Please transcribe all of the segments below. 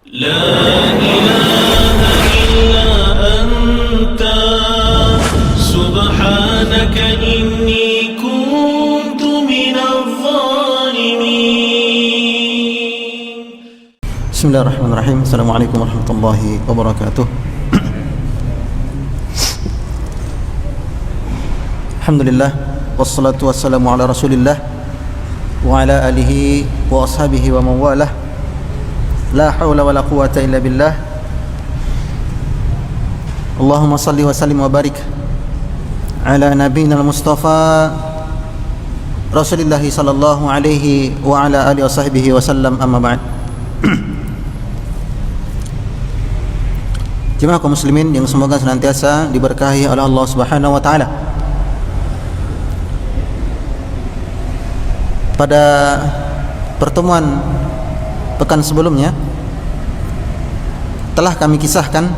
لا إله إلا أنت سبحانك إني كنت من الظالمين. بسم الله الرحمن الرحيم. السلام عليكم ورحمة الله وبركاته. الحمد لله والصلاة والسلام على رسول الله وعلى آله وأصحابه ومن والاه. لا حول ولا قوة إلا بالله. اللهم صل وسلم وبارك على نبينا المصطفى رسول الله صلى الله عليه وعلى آله وصحبه وسلم. أما بعد. Jemaah kaum muslimin yang semoga senantiasa diberkahi oleh Allah Subhanahu wa taala. Pada pertemuan pekan sebelumnya telah kami kisahkan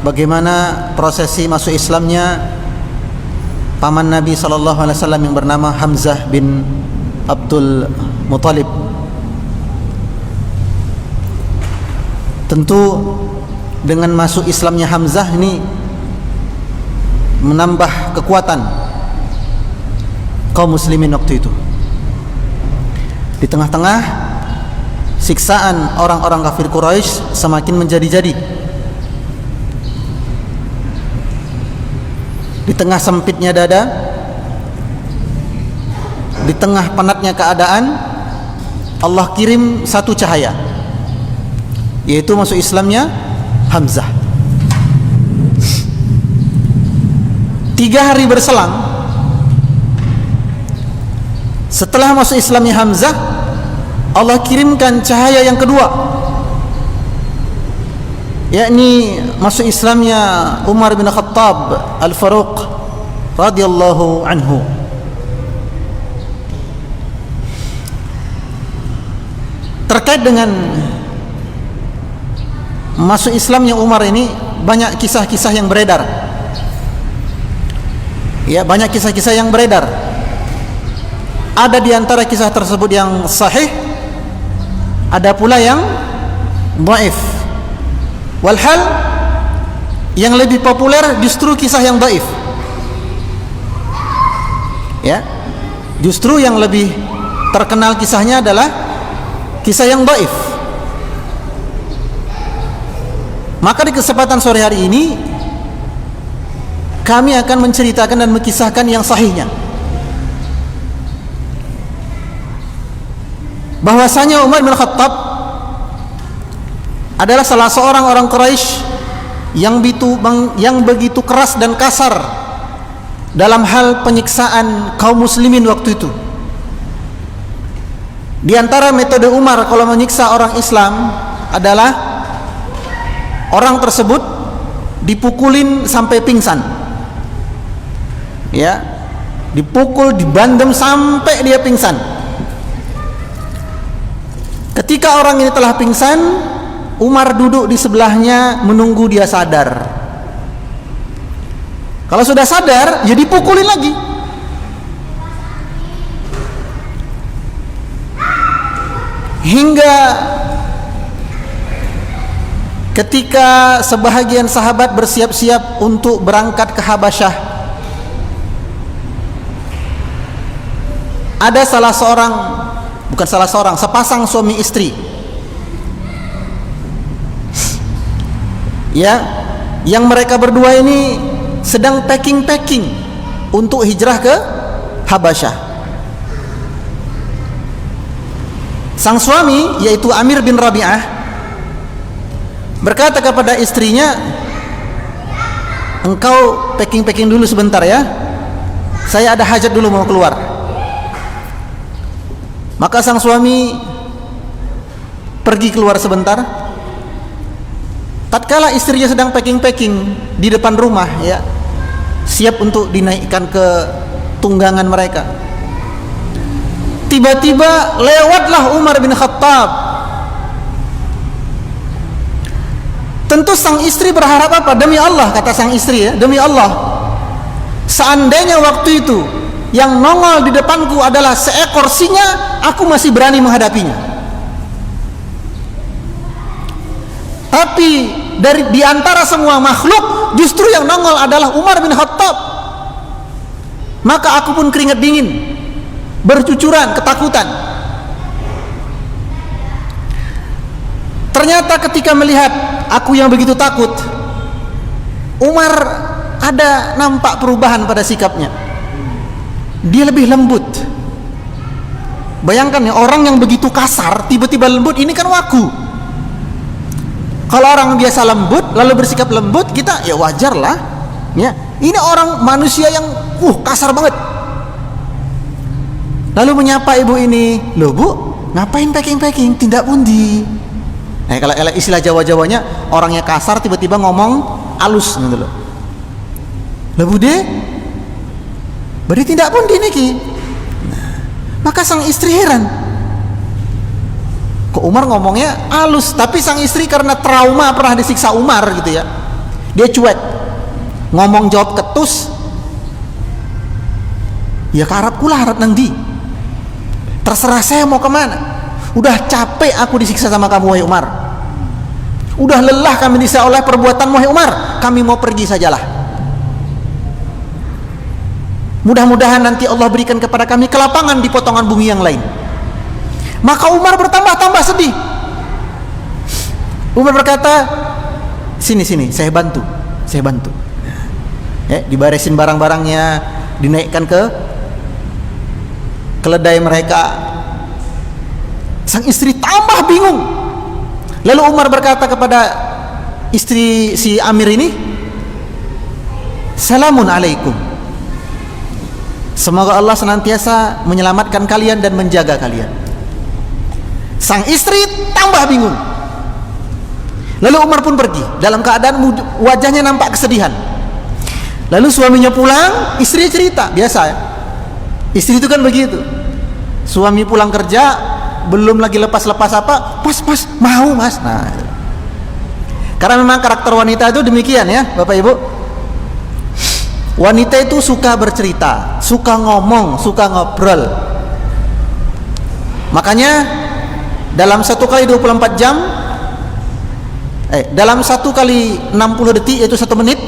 bagaimana prosesi masuk Islamnya paman Nabi sallallahu alaihi wasallam yang bernama Hamzah bin Abdul Muthalib. Tentu dengan masuk Islamnya Hamzah ini menambah kekuatan kaum muslimin waktu itu. Di tengah-tengah siksaan orang-orang kafir Quraisy semakin menjadi-jadi. Di tengah sempitnya dada, di tengah penatnya keadaan, Allah kirim satu cahaya, yaitu masuk Islamnya Hamzah. 3 hari berselang setelah masuk Islamnya Hamzah, Allah kirimkan cahaya yang kedua, yakni masuk Islamnya Umar bin Khattab Al-Faruq radhiyallahu anhu. Terkait dengan masuk Islamnya Umar ini banyak kisah-kisah yang beredar. Ya, banyak kisah-kisah yang beredar. Ada di antara kisah tersebut yang sahih, ada pula yang dhaif. Walhal yang lebih populer justru kisah yang dhaif. Ya. Justru yang lebih terkenal kisahnya adalah kisah yang dhaif. Maka di kesempatan sore hari ini kami akan menceritakan dan mengisahkan yang sahihnya, bahwasanya Umar bin Khattab adalah salah seorang orang Quraisy yang begitu keras dan kasar dalam hal penyiksaan kaum muslimin waktu itu. Di antara metode Umar kalau menyiksa orang Islam adalah orang tersebut dipukulin sampai pingsan. Ya, dipukul, dibandem sampai dia pingsan. Ketika orang ini telah pingsan, Umar duduk di sebelahnya menunggu dia sadar. Kalau sudah sadar, ya dipukulin lagi. Hingga ketika sebahagian sahabat bersiap-siap untuk berangkat ke Habasyah, ada sepasang suami istri, ya, yang mereka berdua ini sedang packing untuk hijrah ke Habasyah. Sang suami, yaitu Amir bin Rabi'ah, berkata kepada istrinya, "Engkau packing dulu sebentar ya, saya ada hajat dulu mau keluar." Maka sang suami pergi keluar sebentar. Tatkala istrinya sedang packing di depan rumah, ya, siap untuk dinaikkan ke tunggangan mereka, tiba-tiba lewatlah Umar bin Khattab. Tentu sang istri berharap apa? Demi Allah, kata sang istri, ya, demi Allah, seandainya waktu itu yang nongol di depanku adalah seekor singa, aku masih berani menghadapinya. Tapi di antara semua makhluk justru yang nongol adalah Umar bin Khattab. Maka aku pun keringat dingin, bercucuran, ketakutan. Ternyata ketika melihat aku yang begitu takut, Umar ada nampak perubahan pada sikapnya. Dia lebih lembut. Bayangkan ya, orang yang begitu kasar tiba-tiba lembut, ini kan wagu. Kalau orang biasa lembut lalu bersikap lembut, kita ya wajar lah ya. Ini orang manusia yang kasar banget. Lalu menyapa ibu ini, "Loh Bu, ngapain packing-packing? Tindak pundi?" Kalau istilah Jawa-Jawanya, orangnya kasar tiba-tiba ngomong alus gitu loh. "Loh Bude, beri tindak pundi niki?" Maka sang istri heran, kok Umar ngomongnya halus, tapi sang istri karena trauma pernah disiksa Umar gitu ya, dia cuek, ngomong jawab ketus. Ya karap kula harap nang di, terserah saya mau kemana, udah capek aku disiksa sama kamu wahai Umar, udah lelah kami disiksa oleh perbuatanmu wahai Umar, kami mau pergi sajalah. Mudah-mudahan nanti Allah berikan kepada kami kelapangan di potongan bumi yang lain. Maka Umar bertambah-tambah sedih. Umar berkata, sini saya bantu. Dibaresin barang-barangnya, dinaikkan ke keledai mereka. Sang istri tambah bingung. Lalu Umar berkata kepada istri si Amir ini, "Salamun alaikum. Semoga Allah senantiasa menyelamatkan kalian dan menjaga kalian." Sang istri tambah bingung. Lalu Umar pun pergi dalam keadaan wajahnya nampak kesedihan. Lalu suaminya pulang, istri cerita. Biasa ya, istri itu kan begitu. Suami pulang kerja, belum lagi lepas-lepas apa, mas mau mas. Nah, karena memang karakter wanita itu demikian ya Bapak Ibu. Wanita itu suka bercerita, suka ngomong, suka ngobrol. Makanya dalam 1 kali 24 jam, dalam 1 kali 60 detik, yaitu 1 menit,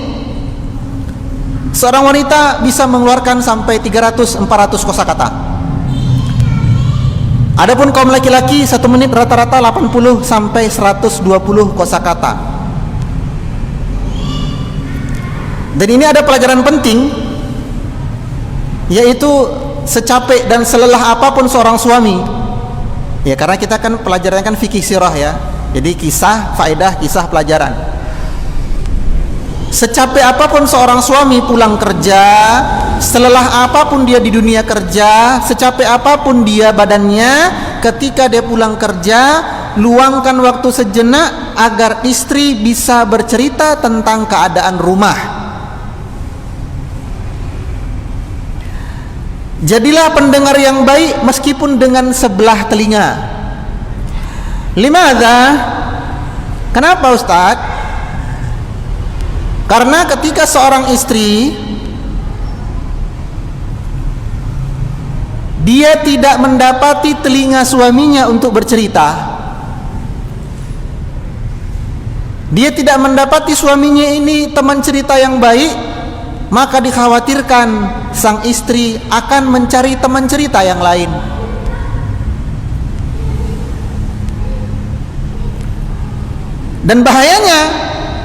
seorang wanita bisa mengeluarkan sampai 300-400 kosakata. Adapun kaum laki-laki 1 menit rata-rata 80 sampai 120 kosakata. Dan ini ada pelajaran penting, yaitu secapek dan selelah apapun seorang suami, ya karena kita kan pelajarannya kan fikih sirah ya, jadi kisah, faedah, kisah, pelajaran. Secapek apapun seorang suami pulang kerja, selelah apapun dia di dunia kerja, secapek apapun dia badannya, ketika dia pulang kerja, luangkan waktu sejenak agar istri bisa bercerita tentang keadaan rumah. Jadilah pendengar yang baik meskipun dengan sebelah telinga. Limadha? Kenapa Ustaz? Karena ketika seorang istri dia tidak mendapati telinga suaminya untuk bercerita, dia tidak mendapati suaminya ini teman cerita yang baik, maka dikhawatirkan sang istri akan mencari teman cerita yang lain. Dan bahayanya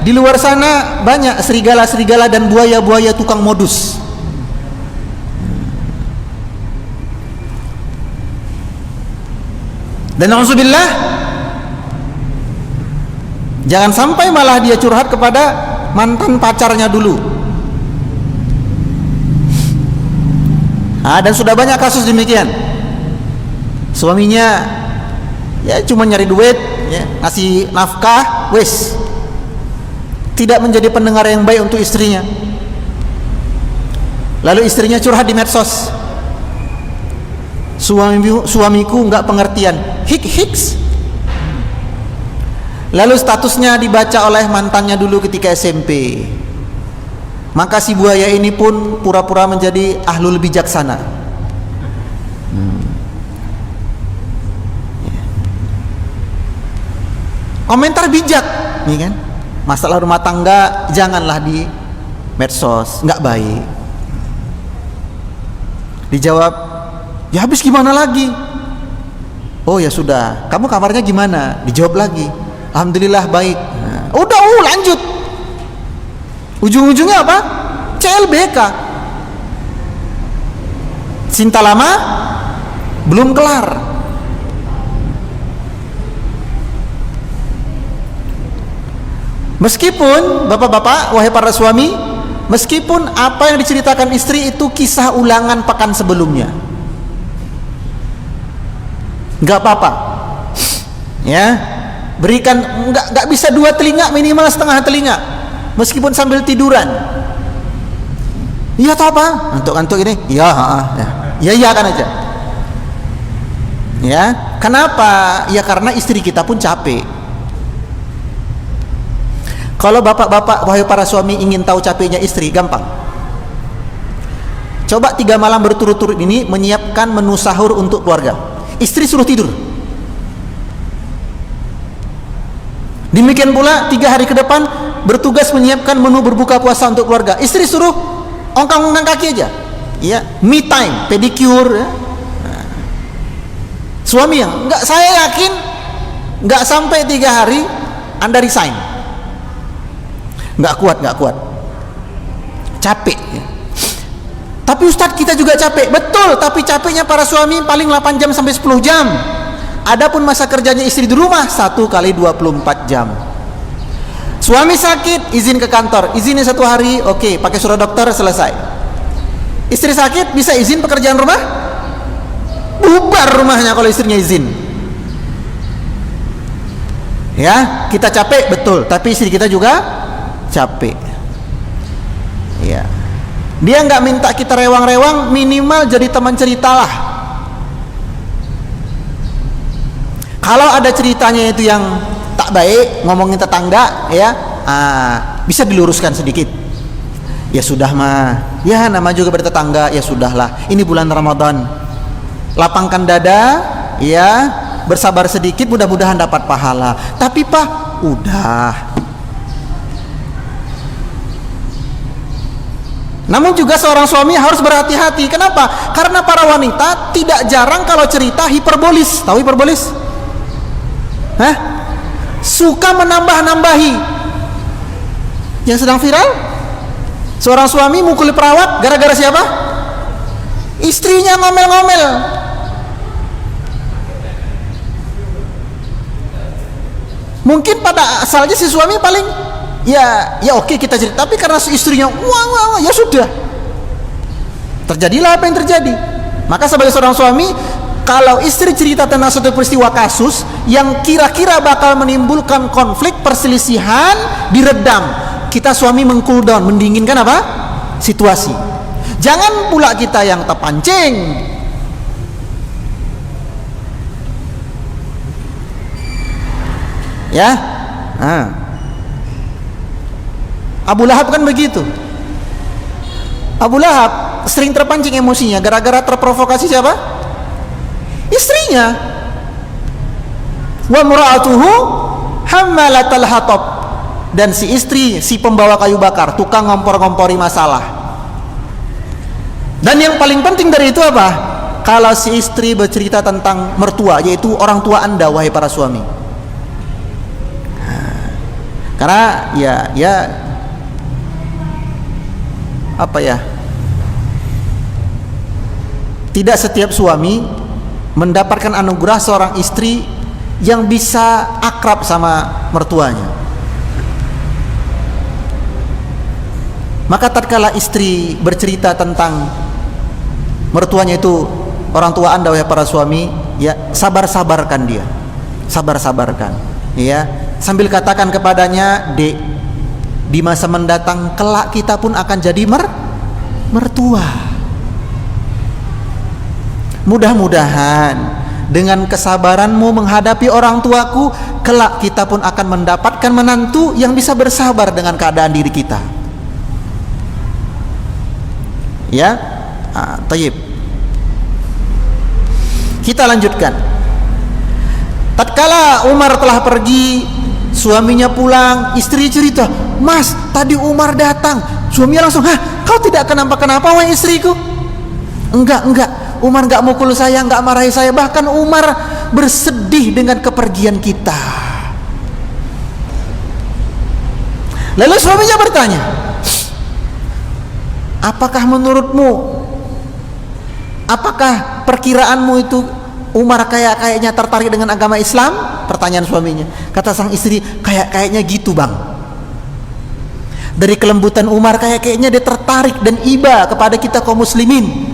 di luar sana banyak serigala-serigala dan buaya-buaya tukang modus. Dan na'udzubillah, jangan sampai malah dia curhat kepada mantan pacarnya dulu. Dan sudah banyak kasus demikian. Suaminya ya cuma nyari duit, ya, ngasih nafkah, wes, tidak menjadi pendengar yang baik untuk istrinya. Lalu istrinya curhat di medsos, suamiku nggak pengertian, hiks. Lalu statusnya dibaca oleh mantannya dulu ketika SMP. Maka si buaya ini pun pura-pura menjadi ahlul bijaksana. Komentar bijak, nih kan? Masalah rumah tangga janganlah di medsos, nggak baik. Dijawab, ya habis gimana lagi? Oh ya sudah, kamu kabarnya gimana? Dijawab lagi, alhamdulillah baik. Nah, udah lanjut. Ujung-ujungnya apa? CLBK. Cinta lama belum kelar. Meskipun bapak-bapak, wahai para suami, meskipun apa yang diceritakan istri itu kisah ulangan pekan sebelumnya, nggak apa-apa, ya. Berikan, nggak bisa 2 telinga, minimal setengah telinga, meskipun sambil tiduran. Iya atau apa? Ngantuk-ngantuk ini, iya, ya kan aja. Ya, kenapa? Ya karena istri kita pun capek. Kalau bapak-bapak, wahai para suami, ingin tahu capeknya istri, gampang. Coba 3 malam berturut-turut ini menyiapkan menu sahur untuk keluarga. Istri suruh tidur. Demikian pula 3 hari ke depan bertugas menyiapkan menu berbuka puasa untuk keluarga. Istri suruh ongkang-ongkang kaki aja. Ya, me time, pedicure. Ya. Suami yang enggak, saya yakin enggak sampai 3 hari Anda resign. Enggak kuat. Capek ya. Tapi Ustadz, kita juga capek. Betul, tapi capeknya para suami paling 8 jam sampai 10 jam. Adapun masa kerjanya istri di rumah 1 kali 24 jam. Suami sakit, izin ke kantor. Izinnya 1 hari, oke, pakai surat dokter, selesai. Istri sakit, bisa izin pekerjaan rumah? Bubar rumahnya kalau istrinya izin. Ya, kita capek, betul, tapi istri kita juga capek. Ya. Dia nggak minta kita rewang-rewang, minimal jadi teman cerita lah. Kalau ada ceritanya itu yang tak baik, ngomongin tetangga, ya, bisa diluruskan sedikit. Ya sudah mah, ya nama juga bertetangga, ya sudahlah. Ini bulan Ramadan, lapangkan dada, ya, bersabar sedikit, mudah-mudahan dapat pahala. Tapi Pak, udah. Namun juga seorang suami harus berhati-hati. Kenapa? Karena para wanita tidak jarang kalau cerita hiperbolis. Tahu hiperbolis? Hah? Suka menambah-nambahi. Yang sedang viral, seorang suami mukul perawat gara-gara siapa? Istrinya ngomel-ngomel. Mungkin pada asalnya si suami paling ya oke kita cerita, tapi karena istrinya wah ya sudah, terjadilah apa yang terjadi. Maka sebagai seorang suami, kalau istri cerita tentang suatu peristiwa kasus yang kira-kira bakal menimbulkan konflik, perselisihan, diredam. Kita suami meng-cool down, mendinginkan apa? Situasi. Jangan pula kita yang terpancing. Ya, Abu Lahab kan begitu. Abu Lahab sering terpancing emosinya gara-gara terprovokasi siapa? Istrinya. Wa mura'atuhu hammalatal hatab. Dan si istri, si pembawa kayu bakar, tukang ngompor-ngompori masalah. Dan yang paling penting dari itu apa? Kalau si istri bercerita tentang mertua, yaitu orang tua Anda, wahai para suami. Karena ya apa ya, tidak setiap suami mendapatkan anugerah seorang istri yang bisa akrab sama mertuanya. Maka tatkala istri bercerita tentang mertuanya itu orang tua Anda, wahai para suami, ya sabar-sabarkan dia, sabar-sabarkan, ya, sambil katakan kepadanya, Dek, di masa mendatang kelak kita pun akan jadi mertua. Mudah-mudahan dengan kesabaranmu menghadapi orang tuaku, kelak kita pun akan mendapatkan menantu yang bisa bersabar dengan keadaan diri kita. Ya, tayyib. Kita lanjutkan. Tatkala Umar telah pergi, Suaminya pulang, istri cerita, "Mas, tadi Umar datang." Suaminya langsung, "Hah, kau tidak kenapa-kenapa wahai istriku?" Enggak, Umar enggak mukul saya, enggak marahi saya. Bahkan Umar bersedih dengan kepergian kita. Lalu suaminya bertanya, "Apakah menurutmu, apakah perkiraanmu itu Umar kayaknya tertarik dengan agama Islam?" Pertanyaan suaminya. Kata sang istri, kayaknya gitu bang. Dari kelembutan Umar kayaknya dia tertarik dan iba kepada kita kaum muslimin.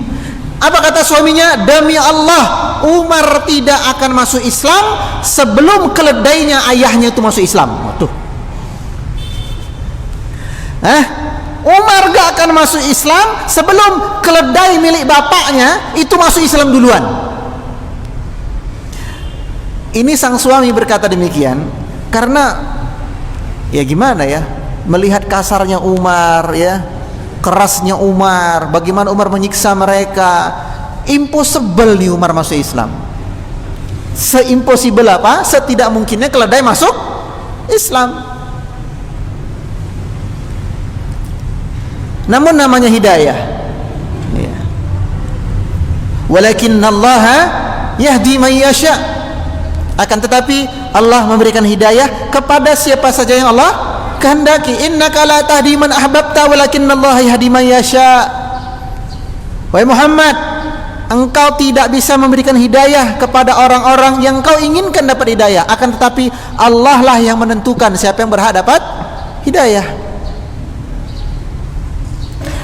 Apa kata suaminya? "Demi Allah, Umar tidak akan masuk Islam sebelum keledainya ayahnya itu masuk Islam." Tuh. Umar gak akan masuk Islam sebelum keledai milik bapaknya itu masuk Islam duluan. Ini sang suami berkata demikian karena ya gimana ya, melihat kasarnya Umar, ya, kerasnya Umar, bagaimana Umar menyiksa mereka. Impossible nih Umar masuk Islam. Se-impossible apa? Setidak mungkinnya keledai masuk Islam. Namun namanya hidayah, ya. Walakinnallaha yahdi man yasha. Akan tetapi Allah memberikan hidayah kepada siapa saja yang Allah kehendaki. Innaka la tahdi man ahbabta walakinnallaha yahdi man yasha. Wahai Muhammad, engkau tidak bisa memberikan hidayah kepada orang-orang yang kau inginkan dapat hidayah. Akan tetapi Allah lah yang menentukan siapa yang berhak dapat hidayah.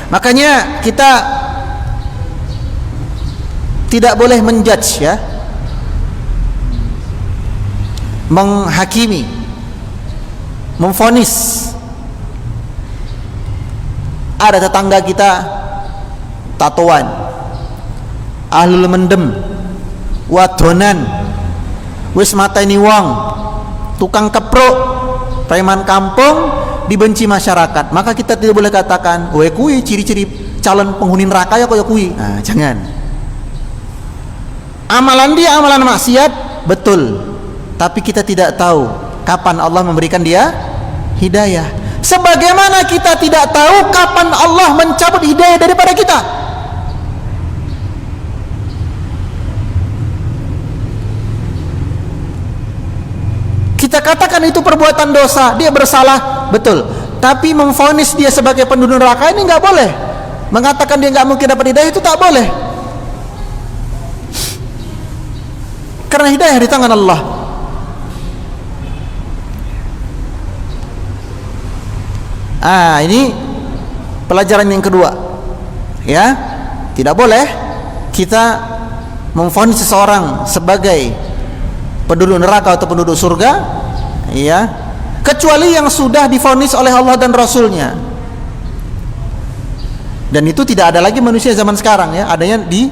Makanya kita tidak boleh menjudge, ya, menghakimi, memvonis. Ada tetangga kita tatoan, ahlul mendem, wadonan, wis mateni wong, tukang keprok, preman kampung, dibenci masyarakat. Maka kita tidak boleh katakan, "Weh kui ciri-ciri calon penghuni neraka ya kaya kui." Nah, jangan. Amalan dia amalan maksiat, betul. Tapi kita tidak tahu kapan Allah memberikan dia hidayah. Sebagaimana kita tidak tahu kapan Allah mencabut hidayah daripada kita. Kita katakan itu perbuatan dosa, dia bersalah, betul. Tapi memvonis dia sebagai penduduk neraka ini nggak boleh. Mengatakan dia nggak mungkin dapat hidayah itu tak boleh. Karena hidayah di tangan Allah. Ini pelajaran yang kedua, ya. Tidak boleh kita memvonis seseorang sebagai penduduk neraka atau penduduk surga, ya, kecuali yang sudah divonis oleh Allah dan Rasulnya. Dan itu tidak ada lagi manusia zaman sekarang, ya, adanya di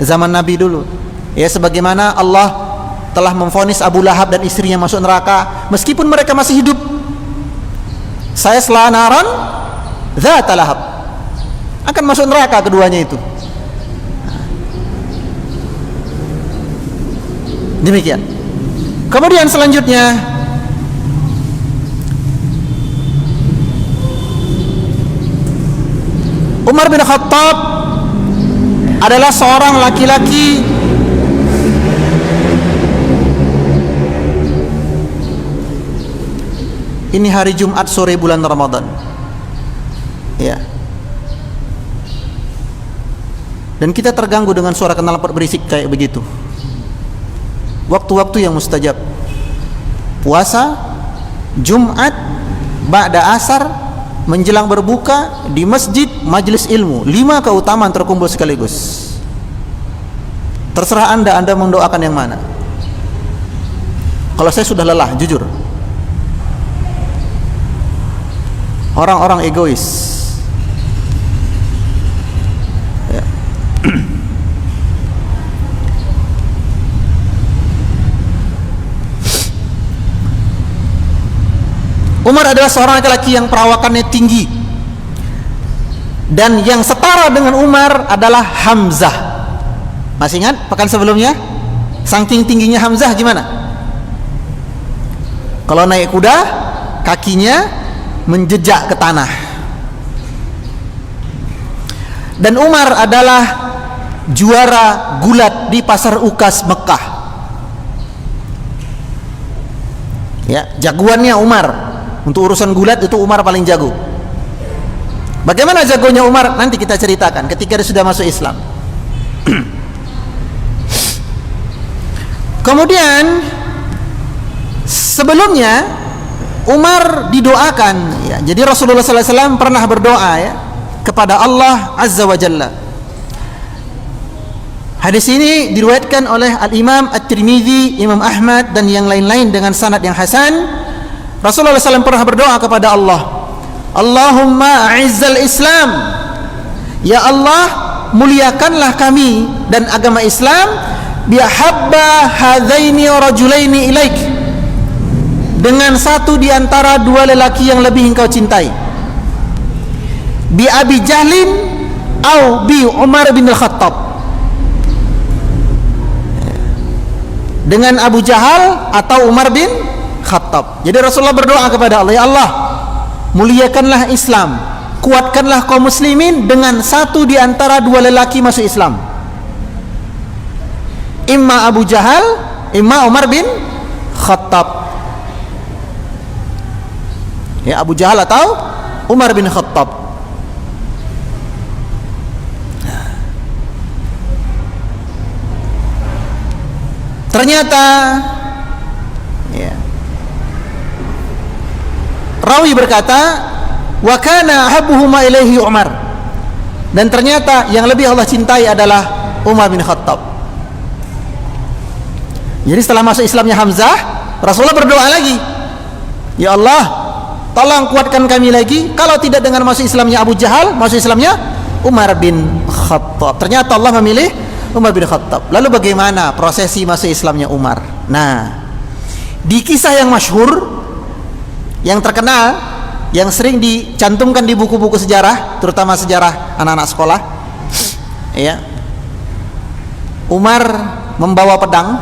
zaman Nabi dulu, ya. Sebagaimana Allah telah memvonis Abu Lahab dan istrinya masuk neraka meskipun mereka masih hidup. Saya selanaran dzata lahab, akan masuk neraka keduanya itu. Demikian. Kemudian selanjutnya, Umar bin Khattab adalah seorang laki-laki ini hari Jumat sore bulan Ramadan, ya. Dan kita terganggu dengan suara knalpot berisik kayak begitu. Waktu-waktu yang mustajab, puasa, Jumat, ba'da asar, menjelang berbuka, di masjid, majelis ilmu, 5 keutamaan terkumpul sekaligus. Terserah anda mendoakan yang mana. Kalau saya sudah lelah, jujur. Orang-orang egois, ya. Umar adalah seorang laki-laki yang perawakannya tinggi, dan yang setara dengan Umar adalah Hamzah. Masih ingat pekan sebelumnya? Saking tingginya Hamzah gimana? Kalau naik kuda, kakinya menjejak ke tanah. Dan Umar adalah juara gulat di pasar Ukas Mekah. Ya, jagoannya Umar. Untuk urusan gulat itu Umar paling jago. Bagaimana jagonya Umar? Nanti kita ceritakan ketika dia sudah masuk Islam. Kemudian sebelumnya Umar didoakan ya. Jadi Rasulullah SAW pernah berdoa ya kepada Allah Azza wa Jalla. Hadis ini diriwayatkan oleh Al-Imam At-Tirmidzi, Imam Ahmad dan yang lain-lain dengan sanad yang hasan. Rasulullah SAW pernah berdoa kepada Allah, Allahumma a'izzal Islam, ya Allah muliakanlah kami dan agama Islam, bihabba hadaini rajulaini ilaik, dengan satu di antara dua lelaki yang lebih engkau cintai, bi Abi Jahlin au bi Umar bin Al-Khattab, dengan Abu Jahal atau Umar bin Khattab. Jadi Rasulullah berdoa kepada Allah, ya Allah muliakanlah Islam, kuatkanlah kaum muslimin dengan satu di antara dua lelaki masuk Islam, imma Abu Jahal, imma Umar bin Khattab. Ya, Abu Jahal atau Umar bin Khattab. Ternyata ya, rawi berkata, wa kana ahabbuhuma ilaihi Umar, dan ternyata yang lebih Allah cintai adalah Umar bin Khattab. Jadi setelah masuk Islamnya Hamzah, Rasulullah berdoa lagi, ya Allah tolong kuatkan kami lagi. Kalau tidak dengan masuk Islamnya Abu Jahal, masuk Islamnya Umar bin Khattab. Ternyata Allah memilih Umar bin Khattab. Lalu bagaimana prosesi masuk Islamnya Umar? Nah, di kisah yang masyhur, yang terkenal, yang sering dicantumkan di buku-buku sejarah, terutama sejarah anak-anak sekolah, ya, Umar membawa pedang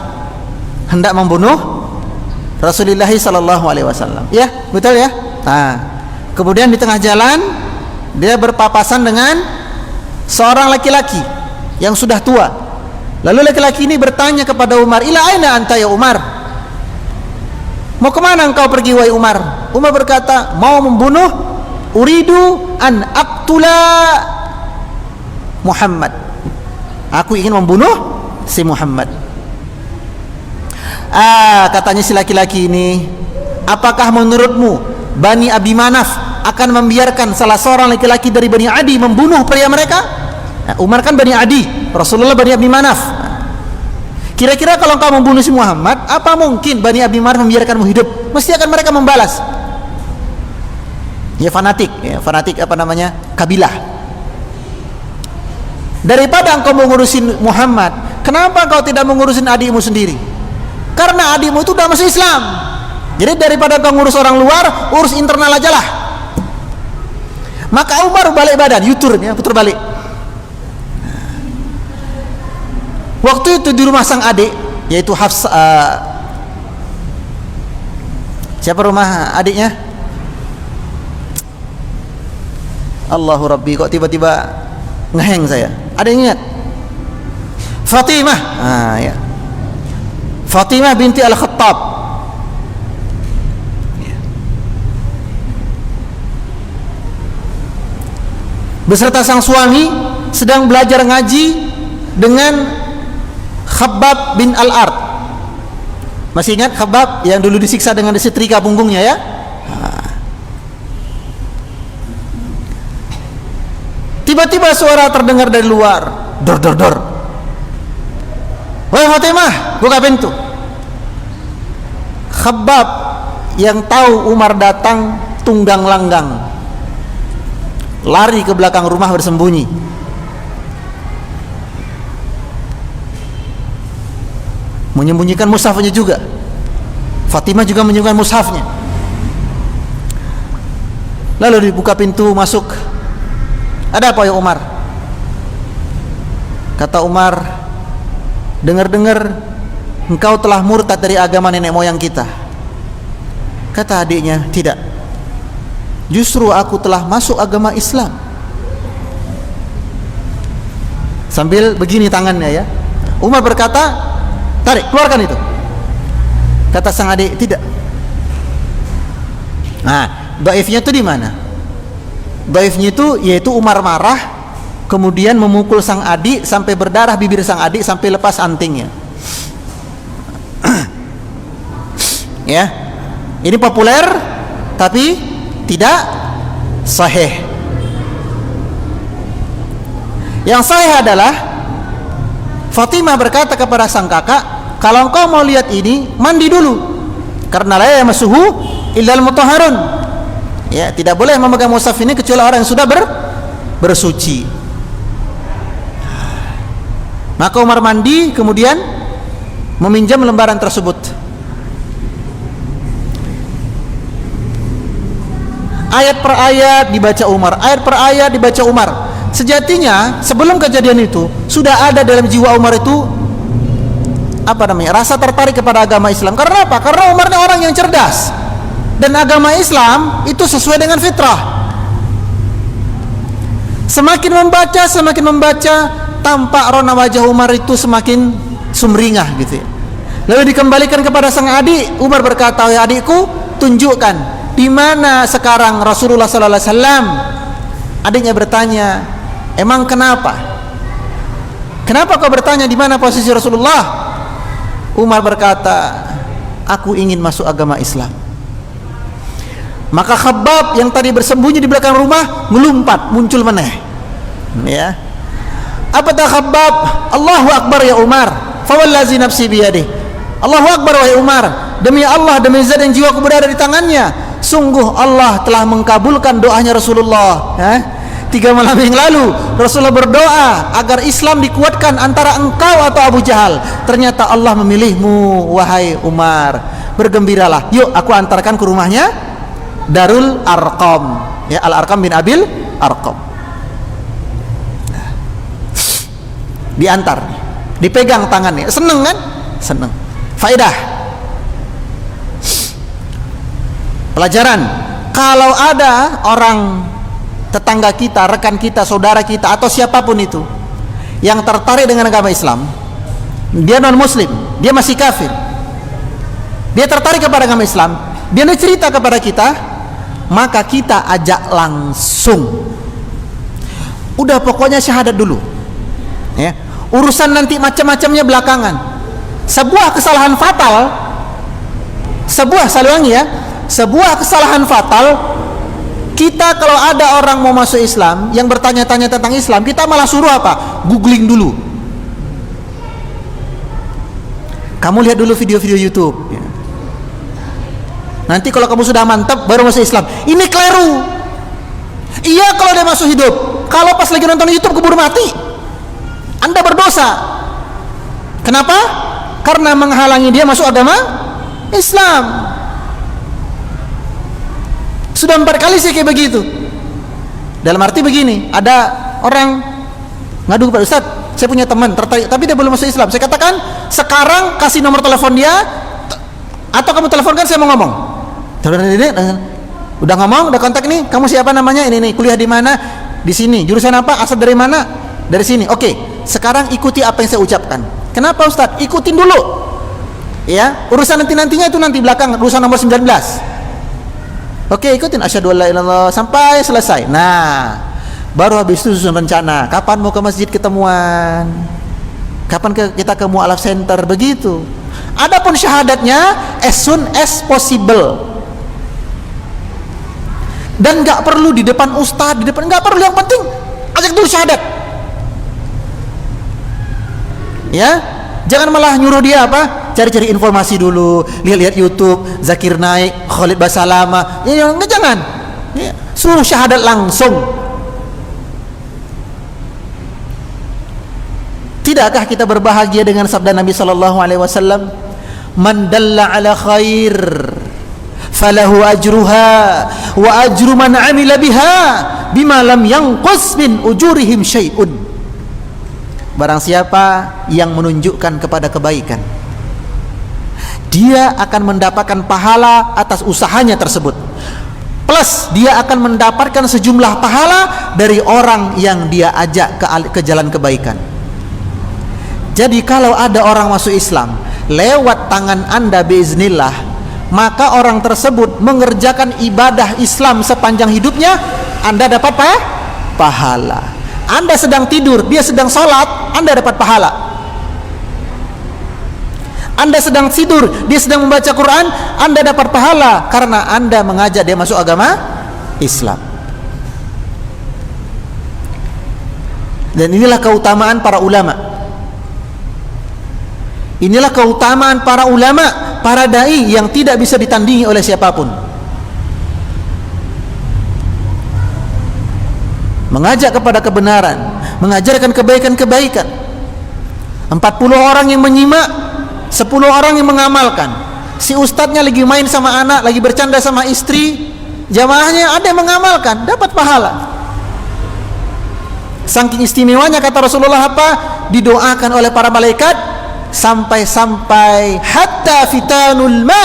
hendak membunuh Rasulullah SAW. Ya, betul ya. Nah, kemudian di tengah jalan dia berpapasan dengan seorang laki-laki yang sudah tua. Lalu laki-laki ini bertanya kepada Umar, ila aina anta ya Umar? Mau kemana engkau pergi wahai Umar? Umar berkata, mau membunuh, uridu an aqtula Muhammad. Aku ingin membunuh si Muhammad. Katanya si laki-laki ini, apakah menurutmu Bani Abi Manaf akan membiarkan salah seorang laki-laki dari Bani Adi membunuh pria mereka? Umar kan Bani Adi, Rasulullah Bani Abi Manaf. Kira-kira kalau engkau membunuh si Muhammad, apa mungkin Bani Abi Manaf membiarkanmu hidup? Mesti akan mereka membalas. Ya fanatik apa namanya? Kabilah. Daripada engkau mengurusin Muhammad, kenapa engkau tidak mengurusin adikmu sendiri? Karena adikmu itu sudah masuk Islam. Jadi daripada engkau ngurus orang luar, urus internal aja lah. Maka Umar balik badan, U-turn ya, putar balik. Waktu itu di rumah sang adik, yaitu Hafs, siapa rumah adiknya? Allahu Rabbi, kok tiba-tiba ngeheng saya. Ada yang ingat? Fatimah. Ya. Fatimah binti Al-Khattab. Beserta sang suami sedang belajar ngaji dengan Khabbab bin Al-Ard. Masih ingat Khabbab yang dulu disiksa dengan disetrika punggungnya ya? Tiba-tiba suara terdengar dari luar, dor dor dor. Wahai Fatimah, buka pintu. Khabbab yang tahu Umar datang tunggang langgang, lari ke belakang rumah bersembunyi. Menyembunyikan mushafnya juga. Fatimah juga menyembunyikan mushafnya. Lalu dibuka pintu masuk. Ada apa ya Umar? Kata Umar, dengar-dengar engkau telah murtad dari agama nenek moyang kita. Kata adiknya, tidak, justru aku telah masuk agama Islam. Sambil begini tangannya ya. Umar berkata, tarik, keluarkan itu. Kata sang adik, tidak. Nah, dhaifnya itu di mana? Dhaifnya itu yaitu Umar marah, kemudian memukul sang adik sampai berdarah bibir sang adik sampai lepas antingnya. Ya, ini populer tapi tidak sahih. Yang sahih adalah Fatimah berkata kepada sang kakak, kalau engkau mau lihat ini, mandi dulu, karena la yamassuhu illal mutahharun. Ya, tidak boleh memegang mushaf ini kecuali orang yang sudah bersuci. Maka Umar mandi, kemudian meminjam lembaran tersebut. Ayat per ayat dibaca Umar, ayat per ayat dibaca Umar. Sejatinya sebelum kejadian itu sudah ada dalam jiwa Umar itu rasa tertarik kepada agama Islam. Karena apa? Karena Umar ini orang yang cerdas, dan agama Islam itu sesuai dengan fitrah. Semakin membaca, tampak rona wajah Umar itu semakin sumringah gitu ya. Lalu dikembalikan kepada sang adik. Umar berkata, "Wahai adikku, tunjukkan di mana sekarang Rasulullah sallallahu alaihi wasallam?" Adiknya bertanya, "Emang kenapa? Kenapa kau bertanya di mana posisi Rasulullah?" Umar berkata, "Aku ingin masuk agama Islam." Maka Khabbab yang tadi bersembunyi di belakang rumah melompat, muncul meneh. Ya. Apa kata Khabbab? "Allahu Akbar ya Umar, fawallazi nafsi biyadih." Allahu Akbar wahai Umar, demi Allah, demi zat yang jiwaku berada di tangannya, sungguh Allah telah mengkabulkan doanya Rasulullah. 3 malam yang lalu Rasulullah berdoa agar Islam dikuatkan antara engkau atau Abu Jahal. Ternyata Allah memilihmu wahai Umar. Bergembiralah. Yuk aku antarkan ke rumahnya Darul Arqam. Ya, Al-Arqam bin Abil Arqam. Diantar, dipegang tangannya. Seneng kan? Seneng. Faedah. Pelajaran. Kalau ada orang tetangga kita, rekan kita, saudara kita, atau siapapun itu yang tertarik dengan agama Islam, dia non muslim, dia masih kafir, dia tertarik kepada agama Islam, dia cerita kepada kita, maka kita ajak langsung. Udah pokoknya syahadat dulu ya. Urusan nanti macam-macamnya belakangan. Sebuah kesalahan fatal, sebuah kesalahan fatal, kita kalau ada orang mau masuk Islam yang bertanya-tanya tentang Islam, kita malah suruh apa? Googling dulu. Kamu lihat dulu video-video YouTube ya. Nanti kalau kamu sudah mantap baru masuk Islam. Ini keliru. Iya kalau dia masuk hidup. Kalau pas lagi nonton YouTube keburu mati, Anda berdosa. Kenapa? Karena menghalangi dia masuk agama Islam. Sudah 4 kali sih kayak begitu. Dalam arti begini, ada orang ngadu kepada Ustaz, saya punya teman tertarik tapi dia belum masuk Islam. Saya katakan, sekarang kasih nomor telepon dia, atau kamu teleponkan, saya mau ngomong. Udah ngomong, udah kontak nih, kamu siapa namanya? Ini kuliah di mana? Di sini. Jurusan apa? Asal dari mana? Dari sini. Oke, sekarang ikuti apa yang saya ucapkan. Kenapa Ustaz? Ikutin dulu. Ya, urusan nantinya itu nanti belakang, urusan nomor 19. Oke, ikutin asyhadu alla ilaha illallah sampai selesai. Nah, baru habis itu susun rencana. Kapan mau ke masjid ketemuan? Kapan kita ke Mu'alaf Center? Begitu. Adapun syahadatnya as soon as possible. Dan nggak perlu di depan ustadz, di depan, nggak perlu. Yang penting ajak dulu syahadat. Ya, jangan malah nyuruh dia apa? Cari-cari informasi dulu, lihat-lihat YouTube, Zakir Naik, Khalid Basalama. Ya, jangan. Ya, suruh syahadat langsung. Tidakkah kita berbahagia dengan sabda Nabi sallallahu alaihi wasallam, "Man dalla ala khair falahu ajruha wa ajru man amila biha bima lam yanqus min ujurihim syai'un." Barang siapa yang menunjukkan kepada kebaikan, dia akan mendapatkan pahala atas usahanya tersebut, plus dia akan mendapatkan sejumlah pahala dari orang yang dia ajak ke jalan kebaikan. Jadi kalau ada orang masuk Islam lewat tangan Anda biiznillah, maka orang tersebut mengerjakan ibadah Islam sepanjang hidupnya, Anda dapat pahala. Anda sedang tidur, dia sedang sholat, Anda dapat pahala. Anda sedang tidur, dia sedang membaca Quran, Anda dapat pahala karena Anda mengajak dia masuk agama Islam. Dan inilah keutamaan para ulama. Inilah keutamaan para ulama, para dai yang tidak bisa ditandingi oleh siapapun. Mengajak kepada kebenaran, mengajarkan kebaikan-kebaikan. 40 orang yang menyimak, 10 orang yang mengamalkan. Si ustadznya lagi main sama anak, lagi bercanda sama istri, jamaahnya ada yang mengamalkan, dapat pahala. Saking istimewanya kata Rasulullah apa? Didoakan oleh para malaikat sampai-sampai hatta fitanul ma,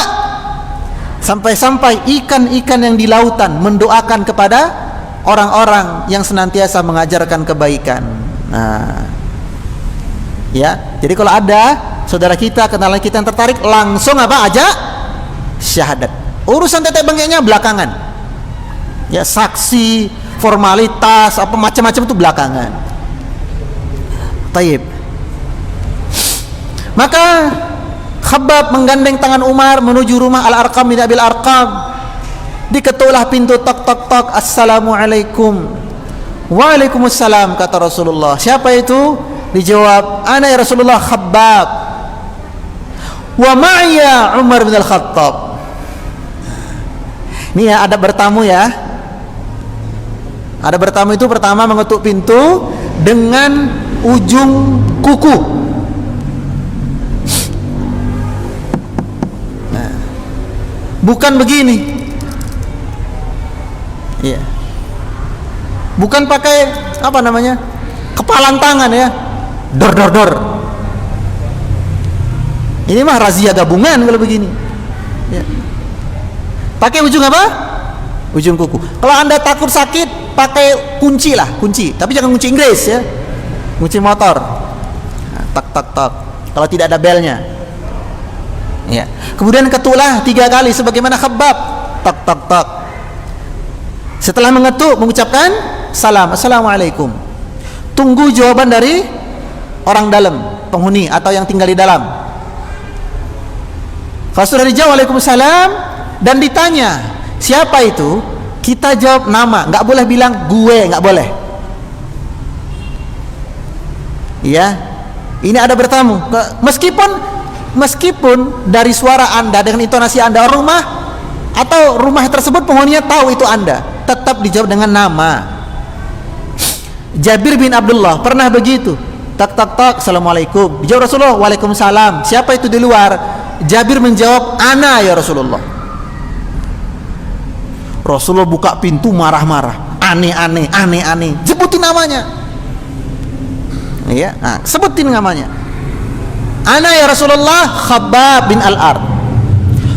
sampai-sampai ikan-ikan yang di lautan mendoakan kepada orang-orang yang senantiasa mengajarkan kebaikan. Nah, ya, jadi kalau ada saudara kita, kenalan kita yang tertarik, langsung apa aja syahadat. Urusan tetek bengeknya belakangan. Ya, saksi, formalitas, apa macam-macam itu belakangan. Taib. Maka Khabbab menggandeng tangan Umar menuju rumah Al-Arqam bin Abil Arqam. Diketuklah pintu, tok tok tok, assalamualaikum. Waalaikumsalam kata Rasulullah. Siapa itu? Dijawab, ana ya Rasulullah, Khabbab. Wa ma'ya Umar bin Al-Khattab. Ini ya adab bertamu ya. Adab bertamu itu pertama mengetuk pintu dengan ujung kuku. Bukan begini, ya. Bukan pakai apa namanya, kepalan tangan ya, dor dor dor. Ini mah razia gabungan kalau begini. Ya. Pakai ujung apa? Ujung kuku. Kalau Anda takut sakit, pakai kunci lah, kunci. Tapi jangan kunci Inggris ya, kunci motor. Nah, tak tak tak. Kalau tidak ada belnya. Ya. Kemudian ketuklah 3 kali sebagaimana Khabbab, tak tak tak. Setelah mengetuk mengucapkan salam, assalamualaikum. Tunggu jawaban dari orang dalam, penghuni atau yang tinggal di dalam. Kalau sudah dijawab waalaikumsalam dan ditanya siapa itu, kita jawab nama, nggak boleh bilang gue, nggak boleh. Ya, ini ada bertamu. Meskipun dari suara Anda dengan intonasi Anda rumah atau rumah tersebut penghuninya tahu itu Anda, tetap dijawab dengan nama. Jabir bin Abdullah pernah begitu. Tak tak tak, assalamualaikum. Dijawab Rasulullah, waalaikumsalam. Siapa itu di luar? Jabir menjawab, ana ya Rasulullah. Rasulullah buka pintu marah-marah, aneh-aneh, aneh-aneh. Sebutin namanya. Ya, nah, sebutin namanya. Ana ya Rasulullah Khabbab bin Al-Ard.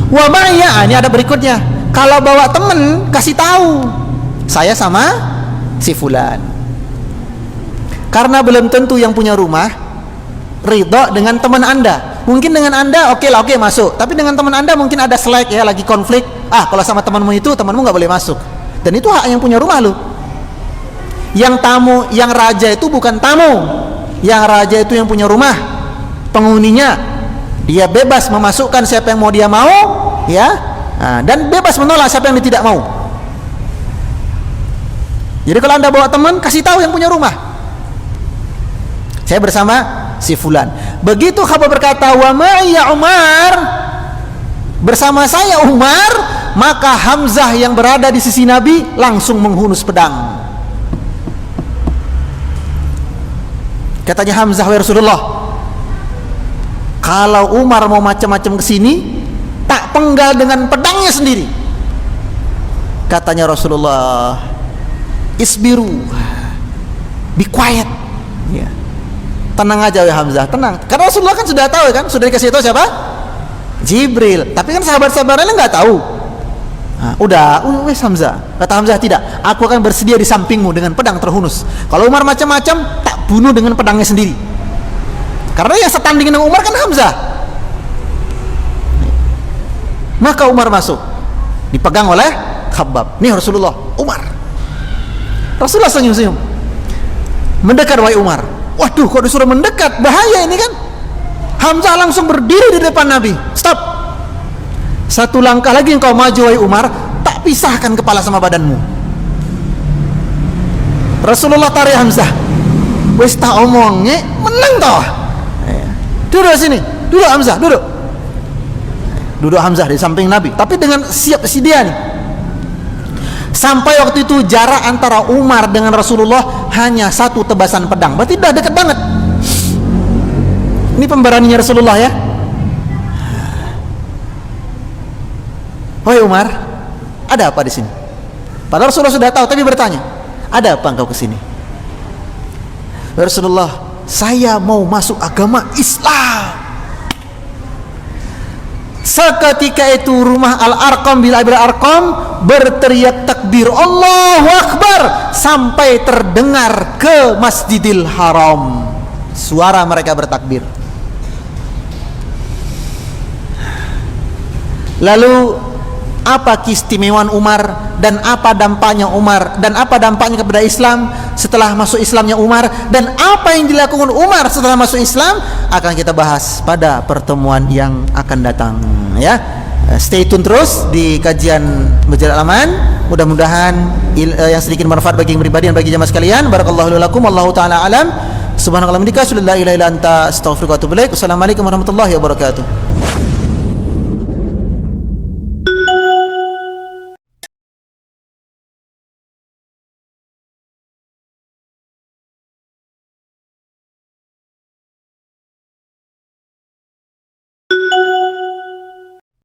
Wa ma'ya, ini ada berikutnya. Kalau bawa temen, kasih tahu saya sama si fulan. Karena belum tentu yang punya rumah ridha dengan teman Anda. Mungkin dengan Anda oke lah, oke masuk. Tapi dengan teman Anda mungkin ada selek ya, lagi konflik. Kalau sama temanmu itu, temanmu nggak boleh masuk. Dan itu hak yang punya rumah loh. Yang tamu, yang raja itu bukan tamu. Yang raja itu yang punya rumah, penghuninya. Dia bebas memasukkan siapa yang dia mau, ya, dan bebas menolak siapa yang dia tidak mau. Jadi kalau Anda bawa teman, kasih tahu yang punya rumah, saya bersama si fulan. Begitu Khabbab berkata, wa ma'ya Umar, bersama saya Umar, maka Hamzah yang berada di sisi Nabi langsung menghunus pedang. Katanya Hamzah, wa Rasulullah, kalau Umar mau macam-macam ke sini, tak penggal dengan pedangnya sendiri. Katanya Rasulullah, isbiru, be quiet, ya. Tenang aja ya Hamzah, tenang. Karena Rasulullah kan sudah tahu kan, sudah dikasih tahu siapa? Jibril. Tapi kan sahabat-sahabat lain nggak tahu. Nah, udah wes Hamzah. Kata Hamzah, tidak, aku akan bersedia di sampingmu dengan pedang terhunus. Kalau Umar macam-macam, tak bunuh dengan pedangnya sendiri. Karena yang setanding dengan Umar kan Hamzah. Maka Umar masuk, dipegang oleh Khabbab. Nih Rasulullah, Umar. Rasulullah senyum-senyum, mendekat, wahai Umar. Waduh, kok disuruh mendekat, bahaya ini kan. Hamzah langsung berdiri di depan Nabi. Stop. Satu langkah lagi engkau maju, wahai Umar, tak pisahkan kepala sama badanmu. Rasulullah tarik Hamzah. Wes tak omongnya, menang toh. Duduk sini, duduk Hamzah, duduk. Duduk Hamzah di samping Nabi, tapi dengan siap sedia nih. Sampai waktu itu jarak antara Umar dengan Rasulullah hanya satu tebasan pedang. Berarti udah dekat banget. Ini pemberaninya Rasulullah ya. Wahai Umar, ada apa di sini? Padahal Rasulullah sudah tahu, tapi bertanya, ada apa engkau kesini? Rasulullah, saya mau masuk agama Islam. Seketika itu rumah Al-Arqam bin Abi Al-Arqam berteriak takbir Allahu Akbar sampai terdengar ke Masjidil Haram. Suara mereka bertakbir. Lalu apa keistimewaan Umar dan apa dampaknya Umar dan apa dampaknya kepada Islam setelah masuk Islamnya Umar dan apa yang dilakukan Umar setelah masuk Islam akan kita bahas pada pertemuan yang akan datang ya. Stay tune terus di kajian Masjid Al-Aman. Mudah-mudahan yang sedikit manfaat bagi yang pribadi dan bagi jemaah sekalian. Barakallahu lakum, wallahu taala alam. Subhanakallahumma wa bihamdika, asyhadu an la ilaha illa anta, astaghfiruka wa atubu ilaik. Wassalamualaikum warahmatullahi wabarakatuh.